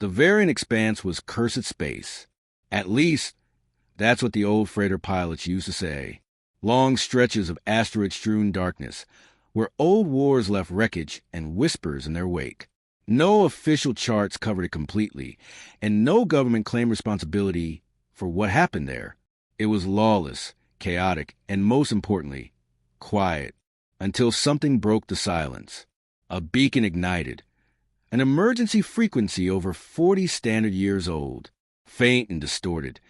The Varian Expanse was cursed space. At least, that's what the old freighter pilots used to say. Long stretches of asteroid-strewn darkness, where old wars left wreckage and whispers in their wake. No official charts covered it completely, and no government claimed responsibility for what happened there. It was lawless, chaotic, and most importantly, quiet, until something broke the silence. A beacon ignited. An emergency frequency over 40 standard years old, faint and distorted.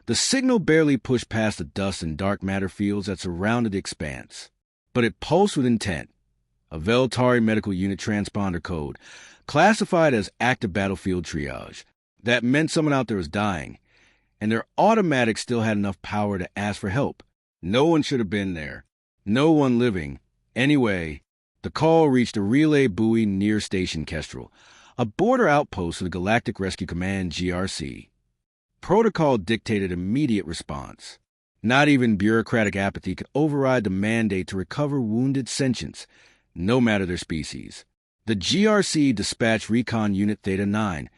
The signal barely pushed past the dust and dark matter fields that surrounded the expanse. But it pulsed with intent. A Veltari medical unit transponder code, classified as active battlefield triage. That meant someone out there was dying, and their automatic still had enough power to ask for help. No one should have been there. No one living. Anyway, the call reached a relay buoy near Station Kestrel, a border outpost of the Galactic Rescue Command GRC. Protocol dictated immediate response. Not even bureaucratic apathy could override the mandate to recover wounded sentients, no matter their species. The GRC dispatched Recon Unit Theta 9,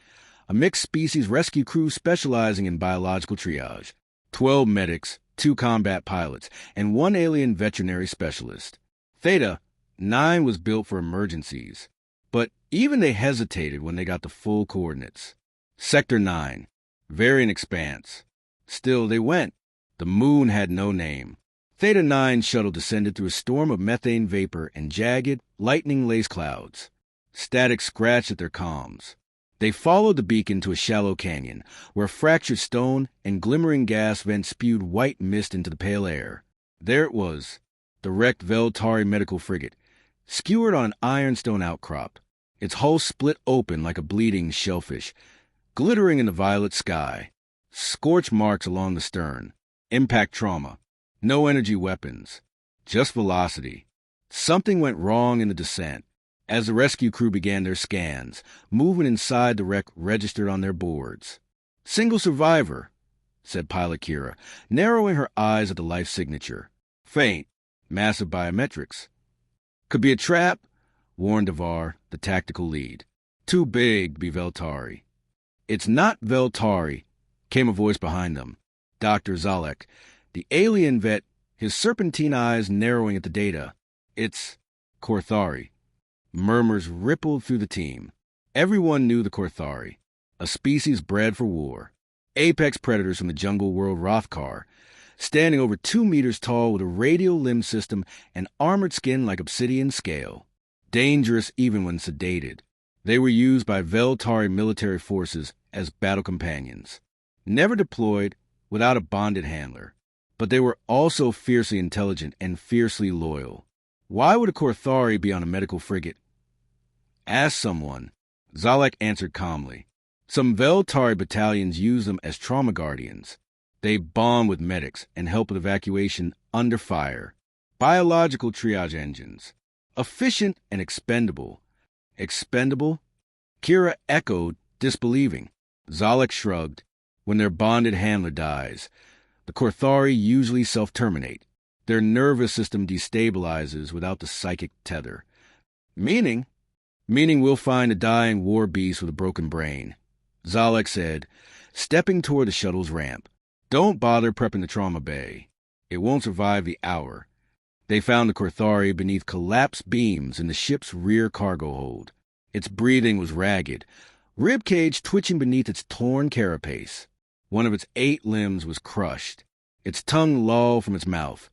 a mixed-species rescue crew specializing in biological triage. 12 medics, 2 combat pilots, and 1 alien veterinary specialist. Theta 9 was built for emergencies, but even they hesitated when they got the full coordinates. Sector 9, Varian Expanse. Still, they went. The moon had no name. Theta 9 shuttle descended through a storm of methane vapor and jagged, lightning-laced clouds. Static scratched at their comms. They followed the beacon to a shallow canyon, where fractured stone and glimmering gas vents spewed white mist into the pale air. There it was, the wrecked Veltari medical frigate, skewered on an ironstone outcrop, its hull split open like a bleeding shellfish, glittering in the violet sky. Scorch marks along the stern. Impact trauma. No energy weapons. Just velocity. Something went wrong in the descent. As the rescue crew began their scans, movement inside the wreck registered on their boards. "Single survivor," said Pilot Kira, narrowing her eyes at the life signature. "Faint. Massive biometrics." "Could be a trap," warned Devar, the tactical lead. "Too big to be Veltari." "It's not Veltari," came a voice behind them. Dr. Zalek, the alien vet, his serpentine eyes narrowing at the data. "It's Korthari." Murmurs rippled through the team. Everyone knew the Korthari, a species bred for war. Apex predators from the jungle world Rothkar, standing over 2 meters tall with a radial limb system and armored skin like obsidian scale. Dangerous even when sedated. They were used by Veltari military forces as battle companions. Never deployed, without a bonded handler. But they were also fiercely intelligent and fiercely loyal. Why would a Korthari be on a medical frigate? "Ask someone," Zalek answered calmly. "Some Veltari battalions use them as trauma guardians. They bond with medics and help with evacuation under fire. Biological triage engines. Efficient and expendable." "Expendable?" Kira echoed, disbelieving. Zalek shrugged. "When their bonded handler dies, the Korthari usually self-terminate. Their nervous system destabilizes without the psychic tether. Meaning we'll find a dying war beast with a broken brain," Zalek said, stepping toward the shuttle's ramp. "Don't bother prepping the trauma bay. It won't survive the hour." They found the Korthari beneath collapsed beams in the ship's rear cargo hold. Its breathing was ragged, ribcage twitching beneath its torn carapace. One of its 8 limbs was crushed, its tongue lolled from its mouth,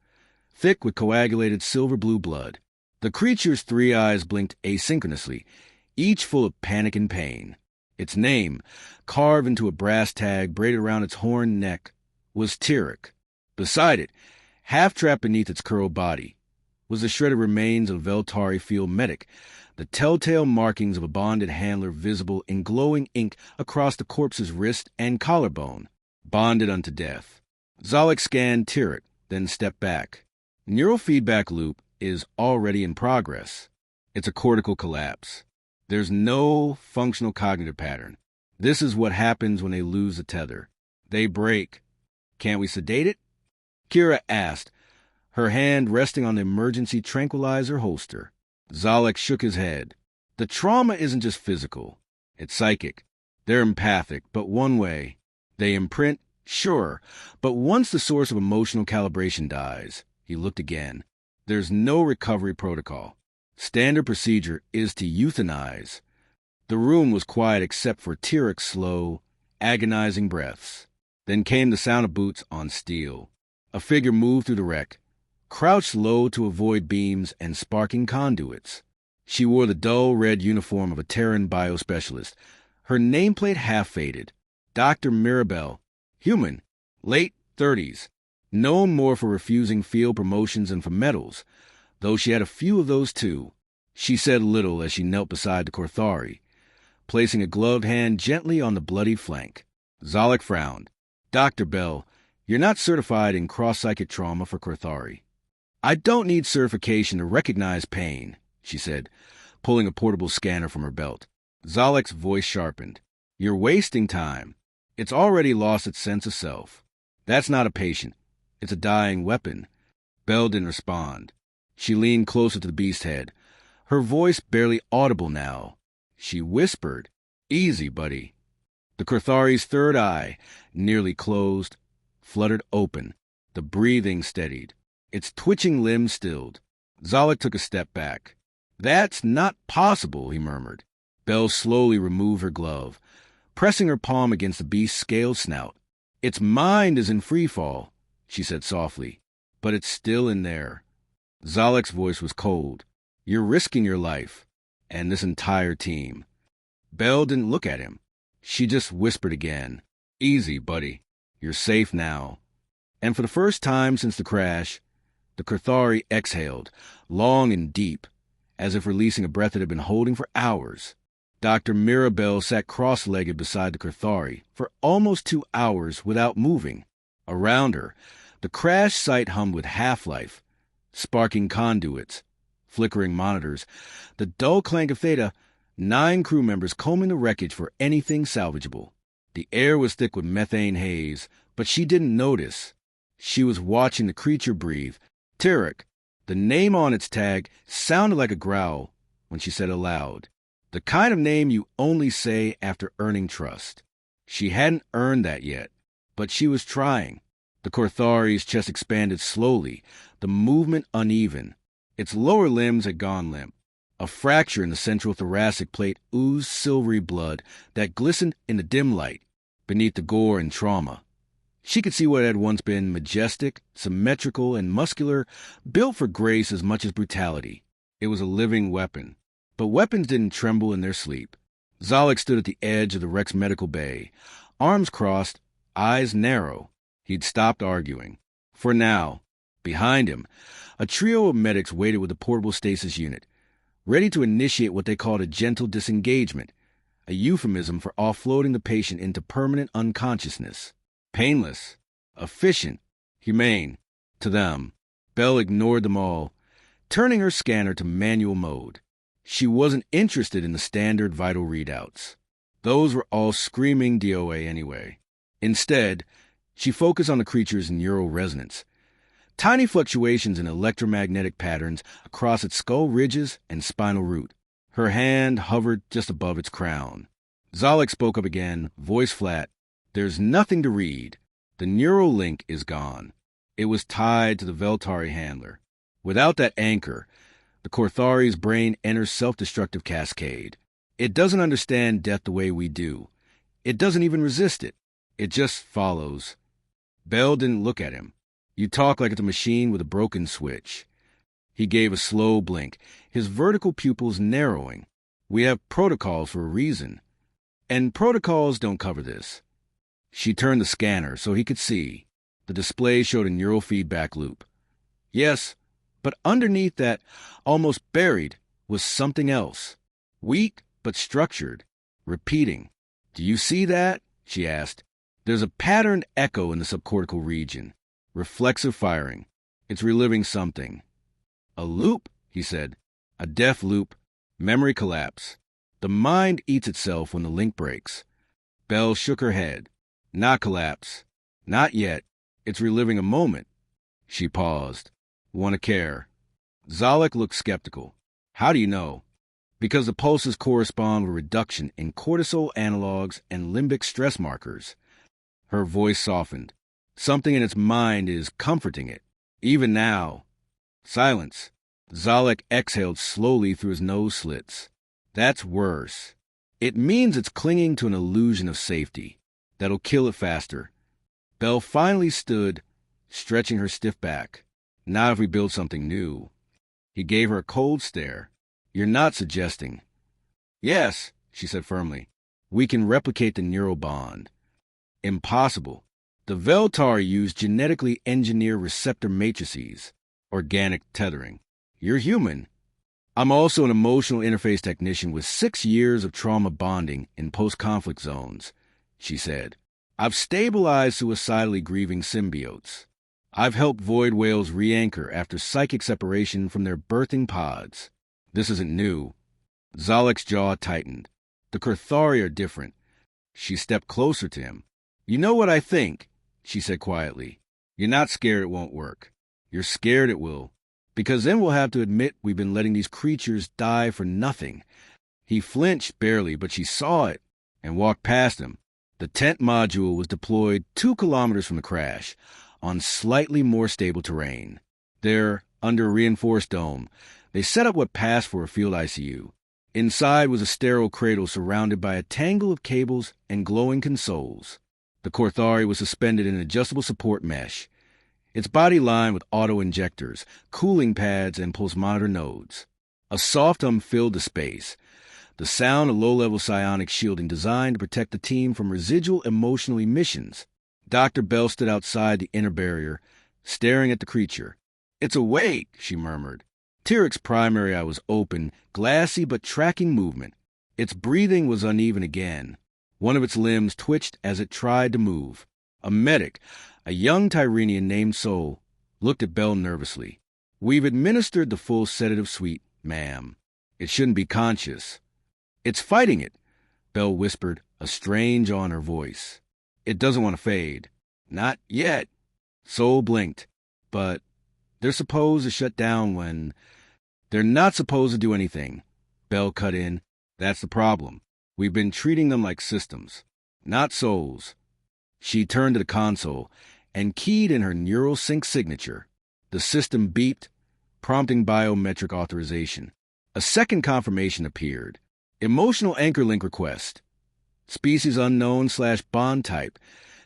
thick with coagulated silver-blue blood. The creature's 3 eyes blinked asynchronously, each full of panic and pain. Its name, carved into a brass tag braided around its horned neck, was Tyrrek. Beside it, half-trapped beneath its curled body, was the shredded remains of a Veltari field medic, the telltale markings of a bonded handler visible in glowing ink across the corpse's wrist and collarbone, bonded unto death. Zalek scanned Tyrrek, then stepped back. Neural feedback loop is already in progress. It's a cortical collapse. There's no functional cognitive pattern. This is what happens when they lose the tether. They break. "Can't we sedate it?" Kira asked, her hand resting on the emergency tranquilizer holster. Zalek shook his head. "The trauma isn't just physical. It's psychic. They're empathic, but one way. They imprint, sure, but once the source of emotional calibration dies, he looked again. There's no recovery protocol. Standard procedure is to euthanize. The room was quiet except for Tyrik's slow, agonizing breaths. Then came the sound of boots on steel. A figure moved through the wreck, crouched low to avoid beams and sparking conduits. She wore the dull red uniform of a Terran biospecialist, her nameplate half-faded. Dr. Mirabelle, human, late 30s, known more for refusing field promotions and for medals, though she had a few of those too. She said little as she knelt beside the Korthari, placing a gloved hand gently on the bloody flank. Zalek frowned. Dr. Bell, you're not certified in cross-psychic trauma for Korthari. I don't need certification to recognize pain, she said, pulling a portable scanner from her belt. Zalek's voice sharpened. You're wasting time. It's already lost its sense of self. That's not a patient. It's a dying weapon. Bell didn't respond. She leaned closer to the beast's head, her voice barely audible now. She whispered, Easy, buddy. The Korthari's third eye, nearly closed, fluttered open. The breathing steadied. Its twitching limbs stilled. Zalek took a step back. That's not possible, he murmured. Bell slowly removed her glove, pressing her palm against the beast's scaled snout. Its mind is in freefall, she said softly, but it's still in there. Zalek's voice was cold. You're risking your life, and this entire team. Bell didn't look at him. She just whispered again, Easy, buddy. You're safe now. And for the first time since the crash, the Korthari exhaled, long and deep, as if releasing a breath it had been holding for hours. Dr. Mirabelle sat cross-legged beside the Korthari for almost 2 hours without moving. Around her, the crash site hummed with half-life, sparking conduits, flickering monitors, the dull clank of Theta, 9 crew members combing the wreckage for anything salvageable. The air was thick with methane haze, but she didn't notice. She was watching the creature breathe. Tyrik, the name on its tag, sounded like a growl when she said aloud, the kind of name you only say after earning trust. She hadn't earned that yet, but she was trying. The Korthari's chest expanded slowly, the movement uneven. Its lower limbs had gone limp. A fracture in the central thoracic plate oozed silvery blood that glistened in the dim light beneath the gore and trauma. She could see what had once been majestic, symmetrical, and muscular, built for grace as much as brutality. It was a living weapon. But weapons didn't tremble in their sleep. Zalek stood at the edge of the wreck's medical bay, arms crossed, eyes narrow. He'd stopped arguing. For now, behind him, a trio of medics waited with a portable stasis unit, ready to initiate what they called a gentle disengagement, a euphemism for offloading the patient into permanent unconsciousness. Painless, efficient, humane. To them, Bell ignored them all, turning her scanner to manual mode. She wasn't interested in the standard vital readouts. Those were all screaming DOA anyway. Instead, she focused on the creature's neural resonance. Tiny fluctuations in electromagnetic patterns across its skull ridges and spinal root. Her hand hovered just above its crown. Zalek spoke up again, voice flat. There's nothing to read. The neural link is gone. It was tied to the Veltari handler. Without that anchor, the Korthari's brain enters self-destructive cascade. It doesn't understand death the way we do. It doesn't even resist it. It just follows. Bell didn't look at him. You talk like it's a machine with a broken switch. He gave a slow blink, his vertical pupils narrowing. We have protocols for a reason. And protocols don't cover this. She turned the scanner so he could see. The display showed a neural feedback loop. Yes, but underneath that, almost buried, was something else. Weak, but structured. Repeating. Do you see that? She asked. There's a patterned echo in the subcortical region. Reflexive firing. It's reliving something. A loop, he said. A death loop. Memory collapse. The mind eats itself when the link breaks. Bell shook her head. Not collapse. Not yet. It's reliving a moment. She paused. Want to care? Zalek looked skeptical. How do you know? because the pulses correspond with reduction in cortisol analogs and limbic stress markers. Her voice softened. Something in its mind is comforting it. Even now. Silence. Zalek exhaled slowly through his nose slits. That's worse. It means it's clinging to an illusion of safety. That'll kill it faster. Belle finally stood, stretching her stiff back. Not if we build something new. He gave her a cold stare. You're not suggesting. Yes, she said firmly. We can replicate the neural bond. Impossible. The Veltari use genetically engineered receptor matrices, organic tethering. You're human. I'm also an emotional interface technician with 6 years of trauma bonding in post-conflict zones, she said. I've stabilized suicidally grieving symbiotes. I've helped void whales re-anchor after psychic separation from their birthing pods. This isn't new. Zalek's jaw tightened. The Kurthari are different. She stepped closer to him. You know what I think, she said quietly. You're not scared it won't work. You're scared it will. Because then we'll have to admit we've been letting these creatures die for nothing. He flinched barely, but she saw it and walked past him. The tent module was deployed 2 kilometers from the crash, on slightly more stable terrain. There, under a reinforced dome, they set up what passed for a field ICU. Inside was a sterile cradle surrounded by a tangle of cables and glowing consoles. The Kurthari was suspended in an adjustable support mesh, its body lined with auto-injectors, cooling pads, and pulse monitor nodes. A soft hum filled the space, the sound of low-level psionic shielding designed to protect the team from residual emotional emissions. Dr. Bell stood outside the inner barrier, staring at the creature. It's awake, she murmured. Tyrek's primary eye was open, glassy but tracking movement. Its breathing was uneven again. One of its limbs twitched as it tried to move. A medic, a young Tyrenian named Sol, looked at Bell nervously. We've administered the full sedative suite, ma'am. It shouldn't be conscious. It's fighting it, Bell whispered, a strange awe in her voice. It doesn't want to fade. Not yet. Sol blinked. But they're supposed to shut down when... They're not supposed to do anything. Bell cut in. That's the problem. We've been treating them like systems, not souls. She turned to the console and keyed in her neural sync signature. The system beeped, prompting biometric authorization. A second confirmation appeared. Emotional anchor link request. Species unknown / bond type.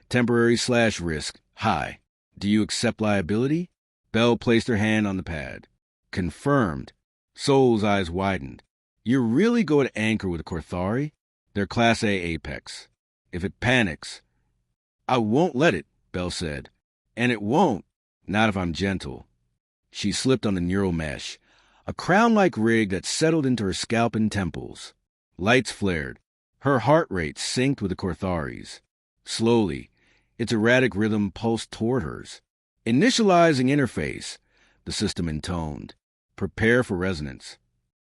Temporary / risk. High. Do you accept liability? Bell placed her hand on the pad. Confirmed. Sol's eyes widened. You're really going to anchor with a Kurthari? They're Class A Apex. If it panics... I won't let it, Bell said. And it won't. Not if I'm gentle. She slipped on the neural mesh, a crown-like rig that settled into her scalp and temples. Lights flared. Her heart rate synced with the Kurthari's. Slowly, its erratic rhythm pulsed toward hers. Initializing interface, the system intoned. Prepare for resonance.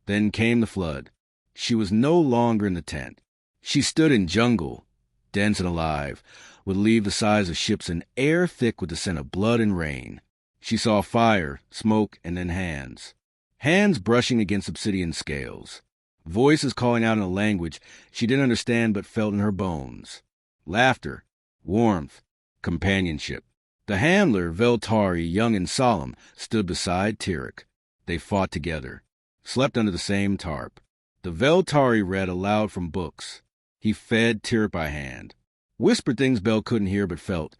Then came the flood. She was no longer in the tent. She stood in jungle, dense and alive, with leaves the size of ships and air thick with the scent of blood and rain. She saw fire, smoke, and then hands. Hands brushing against obsidian scales. Voices calling out in a language she didn't understand but felt in her bones. Laughter, warmth, companionship. The handler, Veltari, young and solemn, stood beside Tyrek. They fought together, slept under the same tarp. The Veltari read aloud from books. He fed Tyrek by hand. Whispered things Bell couldn't hear but felt.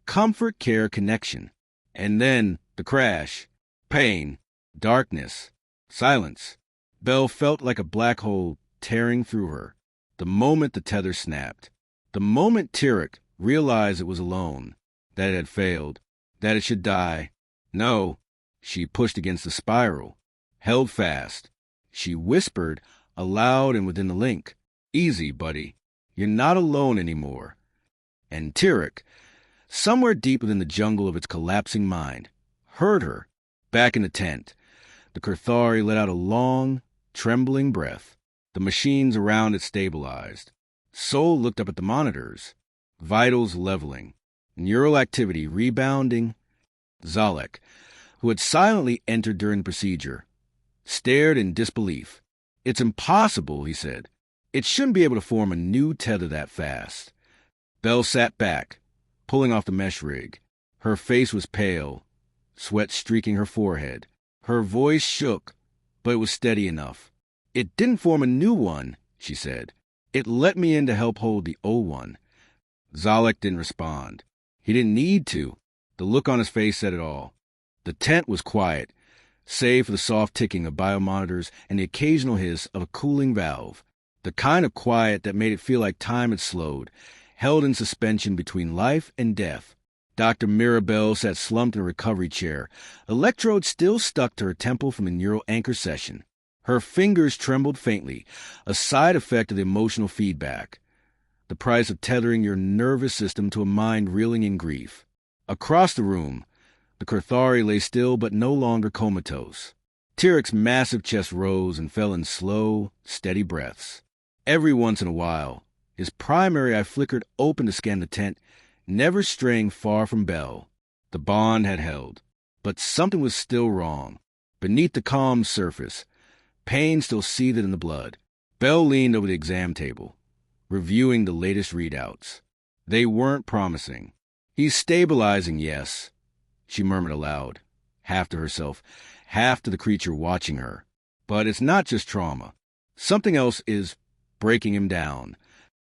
Comfort, care, connection. And then the crash. Pain. Darkness. Silence. Bell felt like a black hole tearing through her. The moment the tether snapped. The moment Tyrek realized it was alone. That it had failed. That it should die. No. She pushed against the spiral. Held fast. She whispered, aloud and within the link. Easy, buddy. You're not alone anymore. And Tyrek, somewhere deep within the jungle of its collapsing mind, heard her. Back in the tent, the Kurthari let out a long, trembling breath. The machines around it stabilized. Sol looked up at the monitors. Vitals leveling. Neural activity rebounding. Zalek, who had silently entered during the procedure, stared in disbelief. It's impossible, he said. It shouldn't be able to form a new tether that fast. Belle sat back, pulling off the mesh rig. Her face was pale, sweat streaking her forehead. Her voice shook, but it was steady enough. It didn't form a new one, she said. It let me in to help hold the old one. Zalek didn't respond. He didn't need to. The look on his face said it all. The tent was quiet, save for the soft ticking of biomonitors and the occasional hiss of a cooling valve. The kind of quiet that made it feel like time had slowed, held in suspension between life and death. Dr. Mirabelle sat slumped in a recovery chair, electrodes still stuck to her temple from the neural anchor session. Her fingers trembled faintly, a side effect of the emotional feedback. The price of tethering your nervous system to a mind reeling in grief. Across the room, the Carthari lay still but no longer comatose. Tyrek's massive chest rose and fell in slow, steady breaths. Every once in a while, his primary eye flickered open to scan the tent, never straying far from Belle. The bond had held, but something was still wrong. Beneath the calm surface, pain still seethed in the blood. Belle leaned over the exam table, reviewing the latest readouts. They weren't promising. He's stabilizing, yes, she murmured aloud, half to herself, half to the creature watching her. But it's not just trauma. Something else is breaking him down.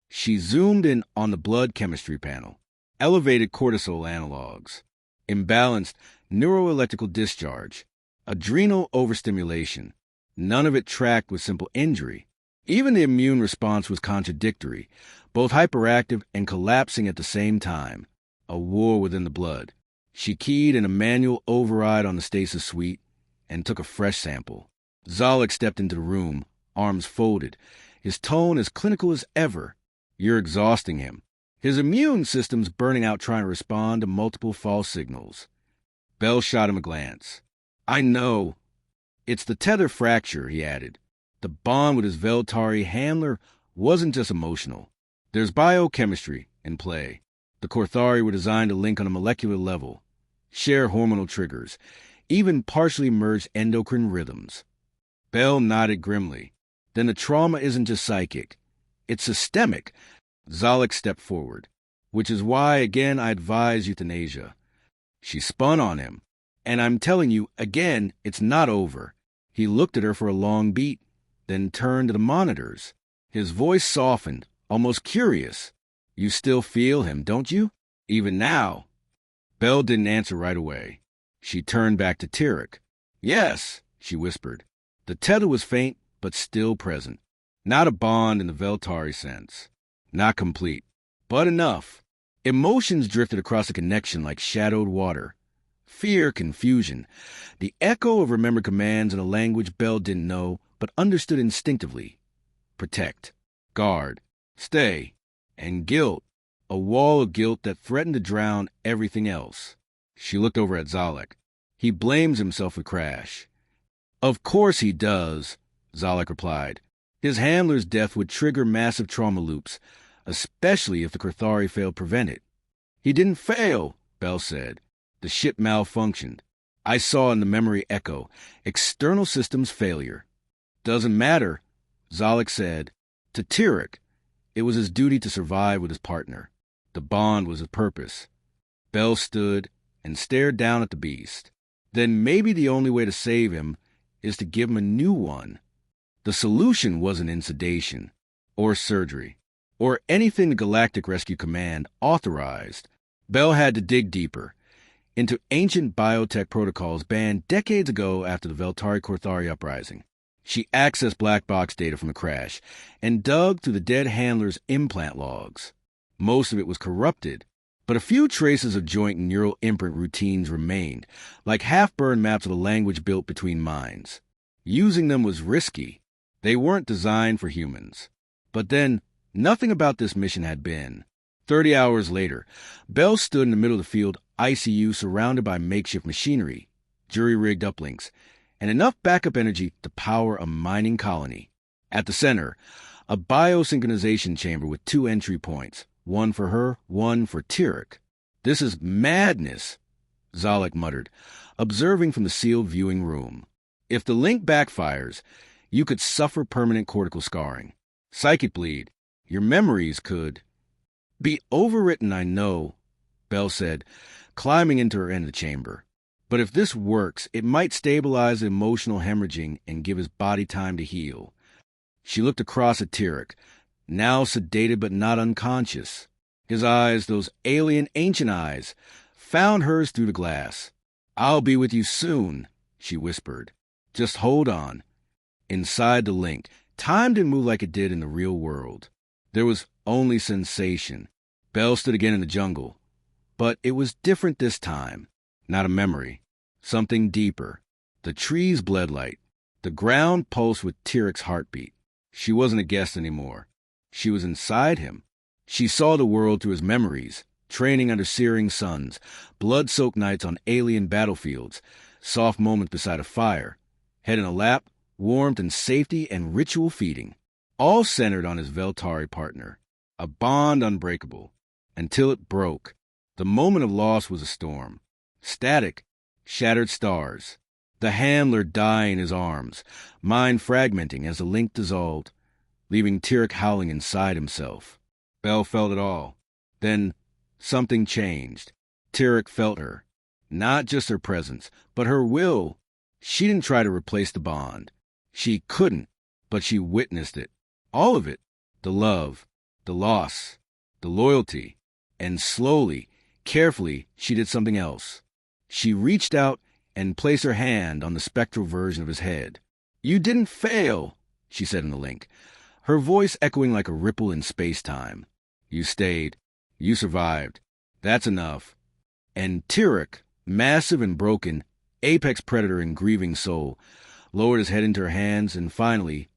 She zoomed in on the blood chemistry panel. Elevated cortisol analogs, imbalanced neuroelectrical discharge, adrenal overstimulation. None of it tracked with simple injury. Even the immune response was contradictory, both hyperactive and collapsing at the same time. A war within the blood. She keyed in a manual override on the stasis suite and took a fresh sample. Zalek stepped into the room, arms folded, his tone as clinical as ever. You're exhausting him. His immune system's burning out trying to respond to multiple false signals. Belle shot him a glance. I know. It's the tether fracture, he added. The bond with his Veltari handler wasn't just emotional. There's biochemistry in play. The Carthari were designed to link on a molecular level, share hormonal triggers, even partially merged endocrine rhythms. Belle nodded grimly. Then the trauma isn't just psychic. It's systemic. Zalek stepped forward, which is why, again, I advise euthanasia. She spun on him. And I'm telling you, again, it's not over. He looked at her for a long beat, then turned to the monitors. His voice softened, almost curious. You still feel him, don't you? Even now? Belle didn't answer right away. She turned back to Tyrek. Yes, she whispered. The tether was faint, but still present. Not a bond in the Veltari sense. Not complete, but enough. Emotions drifted across the connection like shadowed water. Fear, confusion, the echo of remembered commands in a language Belle didn't know, but understood instinctively. Protect, guard, stay, and guilt, a wall of guilt that threatened to drown everything else. She looked over at Zalek. He blames himself for crash. Of course he does, Zalek replied. His handler's death would trigger massive trauma loops, especially if the Carthari failed to prevent it. He didn't fail, Belle said. The ship malfunctioned. I saw in the memory echo, external systems failure. Doesn't matter, Zalek said. To Tyrek, it was his duty to survive with his partner. The bond was his purpose. Belle stood and stared down at the beast. Then maybe the only way to save him is to give him a new one. The solution wasn't in sedation, or surgery, or anything the Galactic Rescue Command authorized. Belle had to dig deeper, into ancient biotech protocols banned decades ago after the Veltari Carthari uprising. She accessed black box data from the crash and dug through the dead handler's implant logs. Most of it was corrupted, but a few traces of joint and neural imprint routines remained, like half-burned maps of the language built between minds. Using them was risky. They weren't designed for humans. But then, nothing about this mission had been. 30 hours later, Belle stood in the middle of the field ICU surrounded by makeshift machinery, jury-rigged uplinks, and enough backup energy to power a mining colony. At the center, a biosynchronization chamber with 2 entry points, one for her, one for Tyrek. This is madness, Zalek muttered, observing from the sealed viewing room. If the link backfires, You could suffer permanent cortical scarring. Psychic bleed. Your memories could be overwritten, I know, Belle said, climbing into her end of the chamber. But if this works, it might stabilize the emotional hemorrhaging and give his body time to heal. She looked across at Tyrek, now sedated but not unconscious. His eyes, those alien, ancient eyes, found hers through the glass. "I'll be with you soon," she whispered. "Just hold on." Inside the link, time didn't move like it did in the real world. There was only sensation. Belle stood again in the jungle. But it was different this time. Not a memory. Something deeper. The trees bled light. The ground pulsed with Tyrek's heartbeat. She wasn't a guest anymore. She was inside him. She saw the world through his memories, training under searing suns, blood-soaked nights on alien battlefields, soft moments beside a fire, head in a lap, warmth and safety and ritual feeding, all centered on his Veltari partner, a bond unbreakable, until it broke. The moment of loss was a storm. Static, shattered stars. The handler dying in his arms, mind fragmenting as the link dissolved, leaving Tyrek howling inside himself. Belle felt it all. Then something changed. Tyrek felt her. Not just her presence, but her will. She didn't try to replace the bond. She couldn't, but she witnessed it. All of it. The love, the loss, the loyalty. And slowly, carefully, she did something else. She reached out and placed her hand on the spectral version of his head. "You didn't fail," she said in the link, her voice echoing like a ripple in space-time. "You stayed. You survived. That's enough." And Tyrek, massive and broken, apex predator and grieving soul, lowered his head into her hands and finally,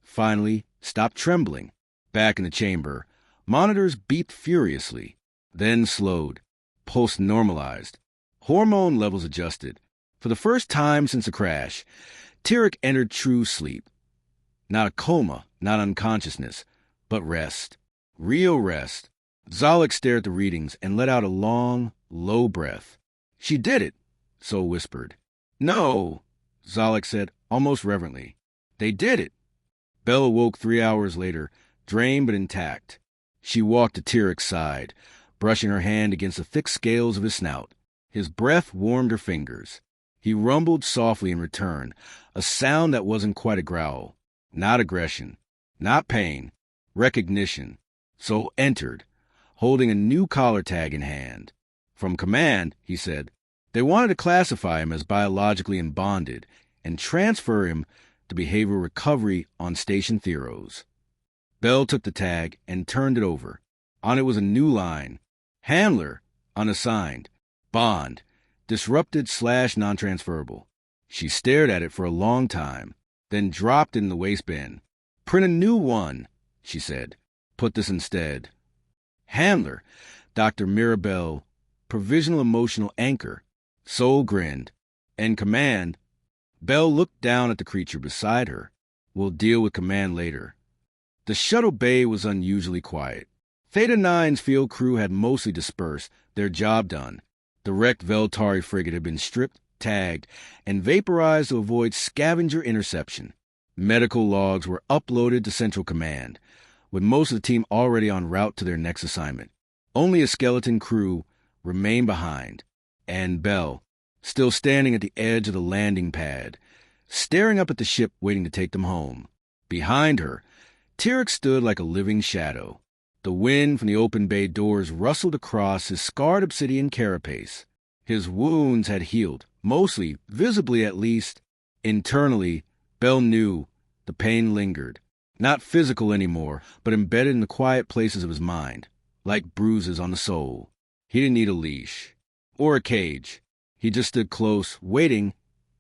stopped trembling. Back in the chamber, monitors beeped furiously, then slowed, pulse normalized, hormone levels adjusted. For the first time since the crash, Tyrek entered true sleep. Not a coma, not unconsciousness, but rest. Real rest. Zalek stared at the readings and let out a long, low breath. "She did it," Sol whispered. "No," Zalek said, almost reverently. "They did it." Belle awoke 3 hours later, drained but intact. She walked to Tyrek's side, brushing her hand against the thick scales of his snout. His breath warmed her fingers. He rumbled softly in return, a sound that wasn't quite a growl. Not aggression, not pain, recognition. Sol entered, holding a new collar tag in hand. From command, he said, they wanted to classify him as biologically unbonded and transfer him to behavioral recovery on Station Theros. Belle took the tag and turned it over. On it was a new line. Handler, unassigned. Bond, disrupted/non-transferable. She stared at it for a long time, then dropped it in the waste bin. "Print a new one," she said. "Put this instead." Handler, Dr. Mirabelle, provisional emotional anchor. Sol grinned. And command. Belle looked down at the creature beside her. "We'll deal with command later." The shuttle bay was unusually quiet. Theta 9's field crew had mostly dispersed, their job done. The wrecked Veltari frigate had been stripped, tagged, and vaporized to avoid scavenger interception. Medical logs were uploaded to Central Command, with most of the team already en route to their next assignment. Only a skeleton crew remained behind, and Belle, still standing at the edge of the landing pad, staring up at the ship waiting to take them home. Behind her, Tyrek stood like a living shadow. The wind from the open bay doors rustled across his scarred obsidian carapace. His wounds had healed, mostly, visibly at least. Internally, Belle knew the pain lingered. Not physical anymore, but embedded in the quiet places of his mind, like bruises on the soul. He didn't need a leash. Or a cage. He just stood close, waiting,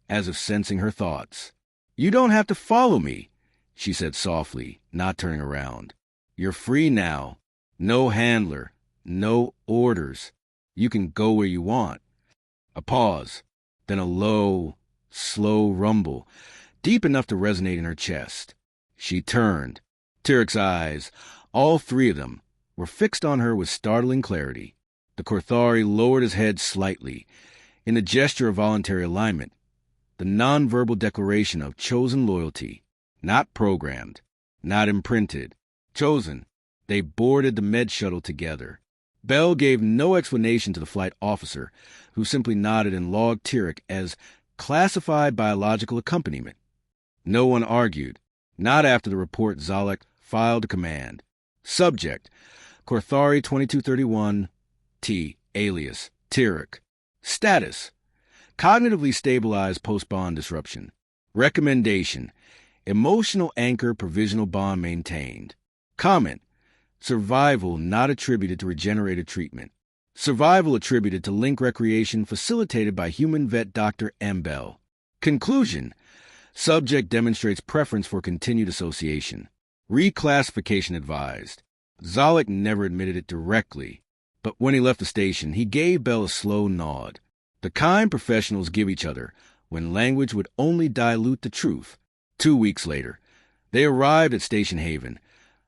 as if sensing her thoughts. "You don't have to follow me," she said softly, not turning around. "You're free now. No handler. No orders. You can go where you want." A pause, then a low, slow rumble, deep enough to resonate in her chest. She turned. Tyrek's eyes, all three of them, were fixed on her with startling clarity. The Korthari lowered his head slightly, in the gesture of voluntary alignment, the nonverbal declaration of chosen loyalty. Not programmed. Not imprinted. Chosen. They boarded the med shuttle together. Bell gave no explanation to the flight officer, who simply nodded and logged Tirek as classified biological accompaniment. No one argued. Not after the report Zalek filed to command. Subject: Korthari 2231-T, alias Tirek. Status: cognitively stabilized post-bond disruption. Recommendation: emotional anchor provisional bond maintained. Comment: survival not attributed to regenerative treatment. Survival attributed to link recreation facilitated by human vet Dr. M. Bell. Conclusion: subject demonstrates preference for continued association. Reclassification advised. Zalek never admitted it directly, but when he left the station, he gave Bell a slow nod. The kind professionals give each other when language would only dilute the truth. 2 weeks later, they arrived at Station Haven,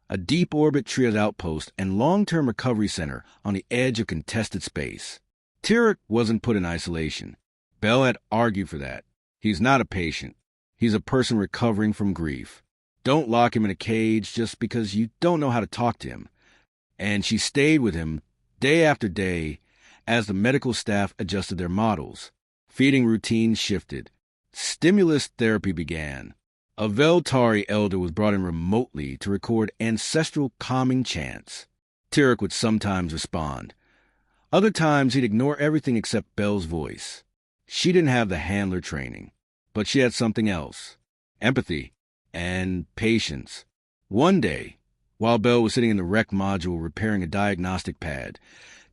a deep-orbit triage outpost and long-term recovery center on the edge of contested space. Tirek wasn't put in isolation. Bell had argued for that. He's not a patient. He's a person recovering from grief. Don't lock him in a cage just because you don't know how to talk to him. And she stayed with him day after day as the medical staff adjusted their models. Feeding routines shifted. Stimulus therapy began. A Veltari elder was brought in remotely to record ancestral calming chants. Tirek would sometimes respond. Other times he'd ignore everything except Bell's voice. She didn't have the handler training, but she had something else: empathy and patience. One day, while Bell was sitting in the rec module repairing a diagnostic pad,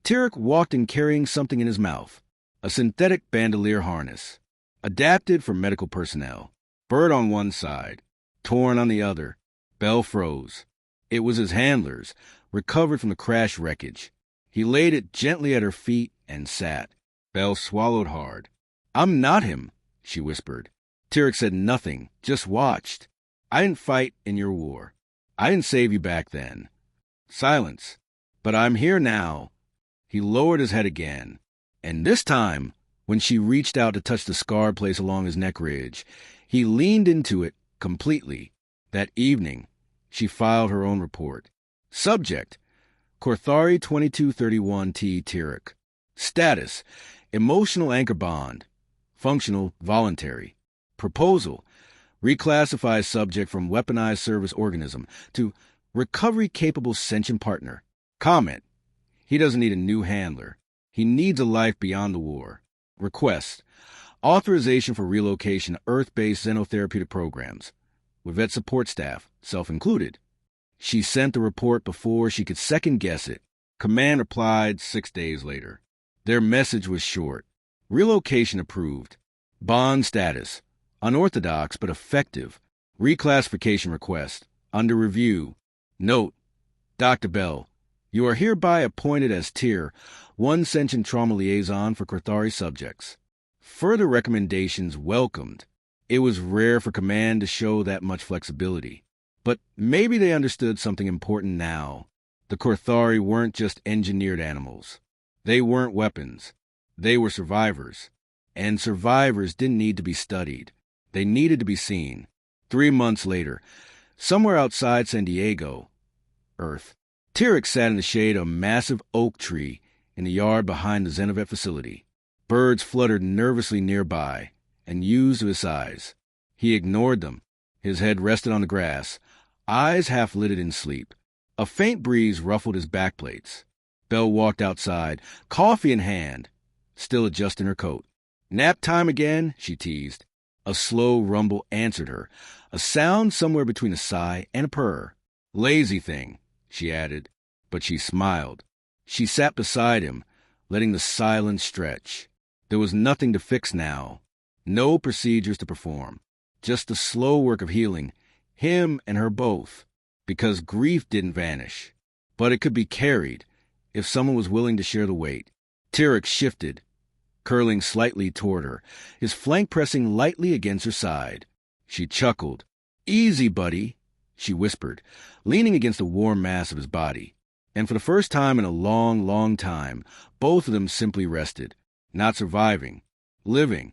Tirek walked in carrying something in his mouth, a synthetic bandolier harness, adapted for medical personnel. Bird on one side, torn on the other. Bell froze. It was his handler's, recovered from the crash wreckage. He laid it gently at her feet and sat. Bell swallowed hard. "I'm not him," she whispered. Tirek said nothing, just watched. "I didn't fight in your war. I didn't save you back then." Silence. "But I'm here now." He lowered his head again. And this time, when she reached out to touch the scarred place along his neck ridge, he leaned into it completely. That evening, she filed her own report. Subject: Korthari 2231-T Tirek. Status: emotional anchor bond. Functional voluntary. Proposal: reclassify subject from weaponized service organism to recovery-capable sentient partner. Comment: he doesn't need a new handler. He needs a life beyond the war. Request: authorization for relocation to Earth-based xenotherapeutic programs, with vet support staff, self-included. She sent the report before she could second-guess it. Command replied 6 days later. Their message was short. Relocation approved. Bond status: unorthodox but effective. Reclassification request: under review. Note: Dr. Bell, you are hereby appointed as Tier 1 Sentient Trauma Liaison for Korthari subjects. Further recommendations welcomed. It was rare for Command to show that much flexibility. But maybe they understood something important now. The Korthari weren't just engineered animals. They weren't weapons. They were survivors. And survivors didn't need to be studied. They needed to be seen. 3 months later, somewhere outside San Diego, Earth, Tirek sat in the shade of a massive oak tree in the yard behind the Xenovet facility. Birds fluttered nervously nearby and used his size. He ignored them. His head rested on the grass, eyes half-lidded in sleep. A faint breeze ruffled his backplates. Belle walked outside, coffee in hand, still adjusting her coat. "Nap time again?" she teased. A slow rumble answered her, a sound somewhere between a sigh and a purr. "Lazy thing," she added, but she smiled. She sat beside him, letting the silence stretch. There was nothing to fix now, no procedures to perform, just the slow work of healing, him and her both, because grief didn't vanish, but it could be carried if someone was willing to share the weight. Tirek shifted, curling slightly toward her, his flank pressing lightly against her side. She chuckled. "Easy, buddy," she whispered, leaning against the warm mass of his body. And for the first time in a long, long time, both of them simply rested, not surviving, living.